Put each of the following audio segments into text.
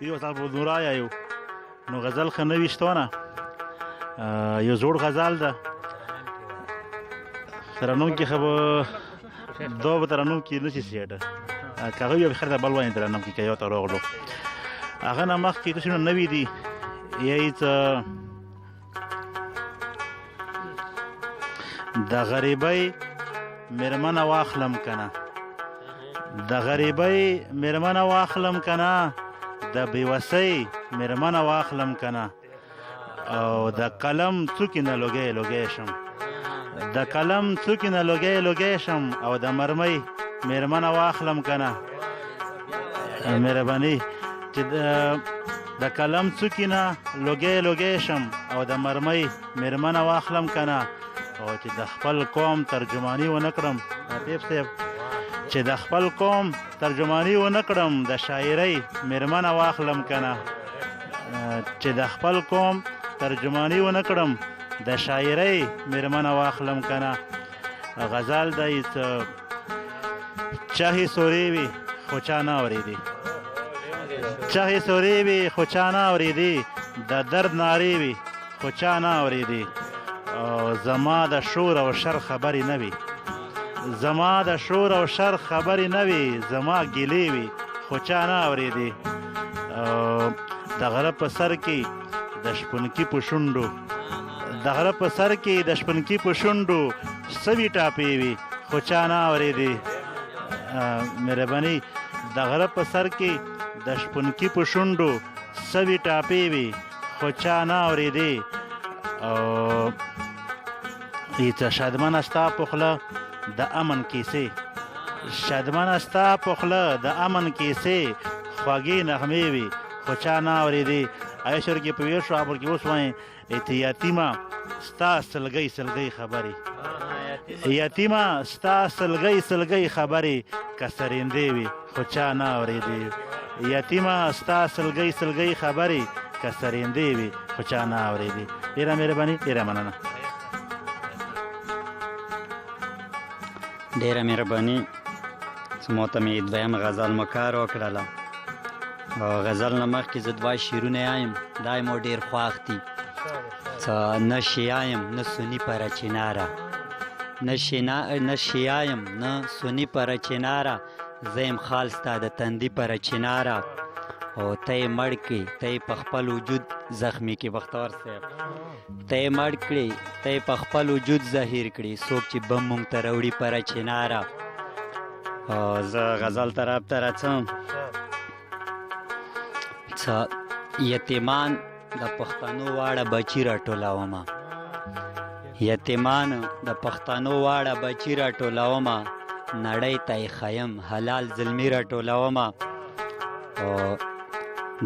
یو تاسو په نور آیو نو غزل خو نه ویشتونه یو زوړ غزل ده ترنم کې خو دو به ترنم کې نشي سیاده که هغه یو خیر ته بل وایي ترنم کې که یو ته راغلو هغه نه مخکې تاسو نوي دي یې د غریبۍ مېرمنه واخلم کنه د غریبۍ مېرمنه واخلم کنه د بېوسۍ مېرمنه واخلم کنه او د قلم څوکې نه لوګی لوګی شم د قلم څوکې نه لوګی لوګی شم او د مرمۍ مېرمنه واخلم کنه مهرباني چې د قلم څوکې نه لوګی لوګی شم او د مرمۍ مېرمنه واخلم کنه او چې د خپل قوم ترجماني ونه کړم حبیب صاحب چې د خپل قوم ترجماني ونه کړم د شاعرۍ مېرمنه واخلم کنه چې د خپل قوم ترجماني ونه کړم د شاعرۍ مېرمنه واخلم کنه غزل دی چاهې سورې وي خو چا نه اورېدې چاهې سورې وي خو چا نه اورېدې د درد نارې وي خو چا نه اورېدې زما د شور او شر خبرې نه وي زما د شور او شر خبرې نه وي زما ګیلې وي خو چا نه اورېدې د غره په سر کې د شپونکي په شونډو د غره په سر کې د شپونکي په شونډو سوي ټاپې وي خو چا نه اورېدې مهرباني د غره په سر کې د شپونکي په شونډو سوي ټاپې وي خو چا نه اورېدې ایته شادمانه ستا په خوله د امن کیسې شادمانه ستا په خوله د امن کیسې خوږې نغمې وي خو چا نه اورېدې عیشر کې په ویښو ابر کې اوس وایي یتیمه ستا سلګۍ سلګۍ خبرې یتیمه ستا سلګۍ سلګۍ خبرې که سرېندې وي خو چا نه اورېدې یتیمه ستا سلګۍ سلګۍ خبرې که سرېندې وي خو چا نه اورېدې ډېره مهرباني ډېره مننه ډېره مهرباني چې ما ته مې دویم غزل مو کار وکړله او غزل نه مخکې زه دوه شعرونه یم دا یې مو ډېر خوښ دي څه نه شیعه یم نه سني پره چناره نه شیعه یم نه سني پره چناره زه یم خال ستا د تندي پره چناره او ته یې مړ کړې ته یې په خپل وجود زخمي کړې بختور صاحب ته یې مړ کړې ته یې په خپل وجود زهیر کړې څوک چې بم مونږ ته راوړي پره چناره زه غزل طرف ته راځم څه یتیمان د پښتنو واړه بچي راټولومه یتیمان د پښتنو واړه بچي راټولومه نړۍ ته یې ښیم حلال ظلمي راټولومه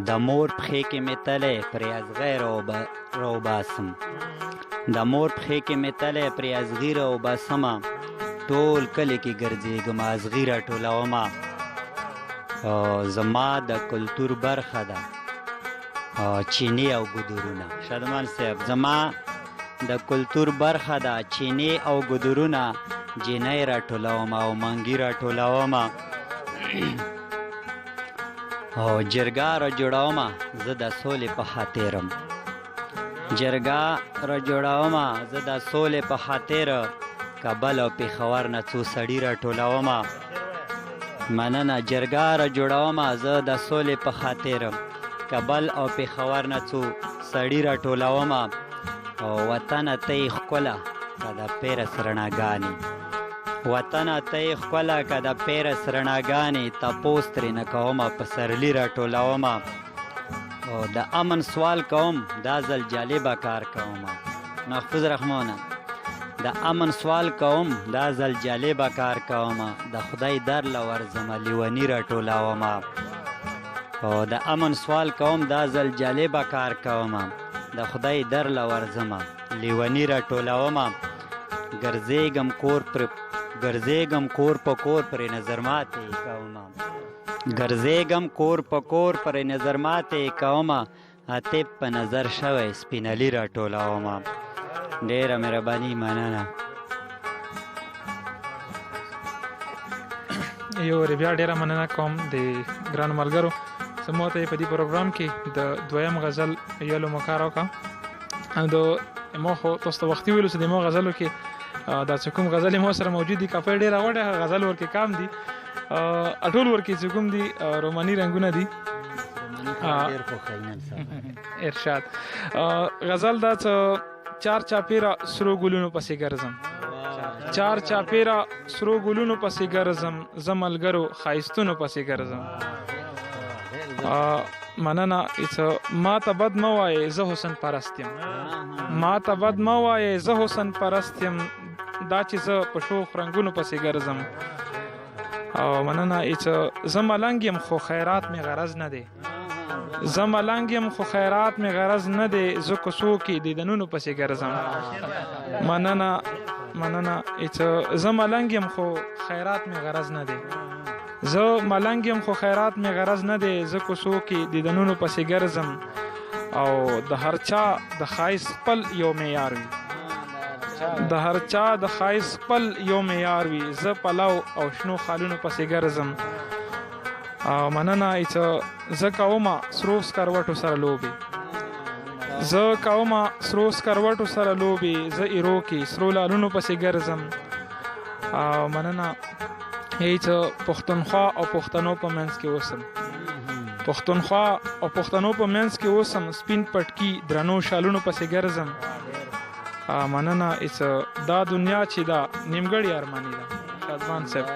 د مور پښې کې مې تلی پرې ازغی راوباسم د مور پښې کې مې تلی پرې ازغي راوباسمه ټول کلي کې ګرځېږم ازغي راټولومه زما د کلتور برخه ده چینی او ګودرونه شادمان صاحب زما د کلتور برخه ده چینی او ګودرونه جینۍ راټولومه او منګي راټولومه او جرګه را جوړومه زه د سولې په خاطرم جرګه را جوړومه زه د سولې په خاطر کابل او پېښور نه څو سړي راټولومه مننه جرګه را جوړومه زه د سولې په خاطر کابل او پېښور نه څو سړي راټولومه او وطنه ته یې ښکله که د پیرس رڼاګانې وطنه ته یې ښکله که د پیرس رڼاګانې تپوس ترېنه کومه پسرلي راټولومه او د امن سوال کوم دا ځل جالبه کار کومه محفوظ رحمانه د امن سوال کوم دا ځل جالبه کار کومه د خدای در له ورځمه لیوني راټولومه او د امن سوال کوم دا ځل جالبه کار کومه د خدای در له ورځمه لیوني راټولومه ګرځېږم کور په کور پرې نظر ماتې کومه ګرځېږم کور په کور پرې نظر ماتې کومه عاطف په نظر شوی سپینلي راټولومه ډېره مهرباني مننه یو بیا ډېره مننه کوم د ګرانو ملګرو زما ته په دې پروګرام کې د دویم غزل ویلو موقع راکړه. ما خو تاسو ته وختي ویلو چې د ما غزلو کې دا چې کوم غزلې ما سره موجود دي کافي ډېره غوډه غزل ورکې کام دي اټول ورکې چې کوم دي روماني رنګونه دي. ارشاد غزل دا چې چار چاپیره سرو ګلونو پسې ګرځم چار چاپیره سرو ګلونو پسې ګرځم زه ملګرو ښایستونو پسې ګرځم. مننه ما ته بد مه وایې زه حسن پرست یم ما ته بد مه وایې زه حسن پرست یم دا چې زه په شوخ رنګونو پسې ګرځم. او مننه زه ملنګ یم خو خیرات مې غرض نه دی زه ملنګ یم خو خیرات مې غرض نه دی زه کوڅو کې دیدنونو پسې ګرځم. مننه زه ملنګ یم خو خیرات مې غرض نه دی زه ملنګ یم خو خیرات مې غرض نه دی زه کوڅو کې دیدنونو پسې ګرځم. او د هر چا د ښایست خپل یو معیار وي د هر چا د ښایست خپل یو معیار وي زه پلو او شنو خالونو پسې ګرځم. او مننه زه کومه سرو سکروټو سره لوبې زه کومه سرو سکروټو سره لوبې زه ایرو کې سرو لالونو پسې ګرځم. او مننه پښتونخوا او پښتنو په منځ کې اوسم پښتونخوا او پښتنو په منځ کې اوسم سپین پټکي درنو شالونو پسې ګرځم. مننه دا دنیا چې دا نیمګړې ارماني ده شادمان صاحب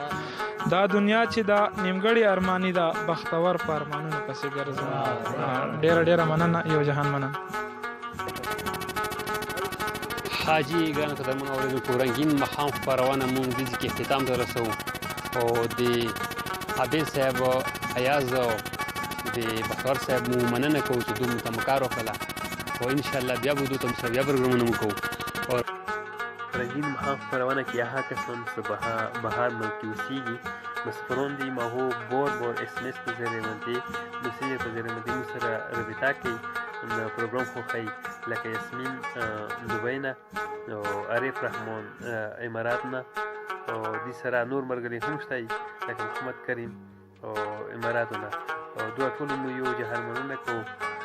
دا دنیا چې دا نیمګړې ارماني ده بختور په ارمانونو پسې ګرځم. ډېره مننه یو جهان مننه. حاجي ګرانو قدرمنو اورېدونکو رنګین ماښام خپرونه مونږ دې کې اختتام ته رسوو او د عابد صاحب ایاز او د بختور صاحب مو مننه کوو چې دوی مو ته مکار وکړله او انشاءالله بیا به دوی ته سره بیا پروګرامونه مو کوو. رنگین ماښام خپرونه کې هغه کسان چې بهر ملک کې اوسېږي مسافران دي ما هو بار SMS په ذریعه باندې میسیج په ذریعه باندې موږ سره رابطه کوي د پروګرام خوښوي لکه یاسمین دوبۍ نه او عارف رحمان امارات نه او دې سره نور ملګري هم شته لکه محمد کریم او اماراتو نه او دوه ټولو مو یو جهان مننه کوو.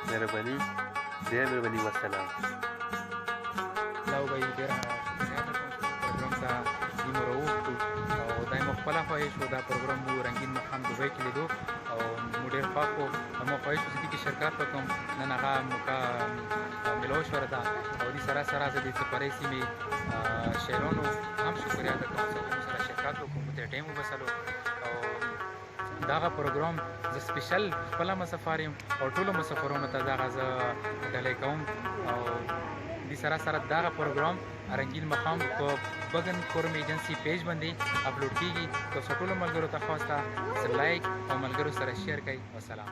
مهرباني ډېره مهرباني والسلام. خپله خواهش و دا پروګرام مو رنګین ماښام دوبۍ کې لیدو او مو ډېر خوښ و زما خواهش و چې دې کې شرکت وکړم. نن هغه موقع میلاو شوه ده او دې سره سره زه د سفرۍ سیمې شاعرانو هم شکریه ادا کوم چې زموږ سره شرکت وکړو مو ته ټایم وبسلو. او دغه پروګرام زه سپیشل خپله مسافر یم او ټولو مسافرانو ته دغه زه ډالۍ کوم. او دې سره سره دغه پروګرام رنګین ماښام په بګن فورم ایجنسی پیج باندې اپلوډ کیږي. تاسو ټولو ملګرو ته خاصه لایک او ملګرو سره شیر کړئ. والسلام.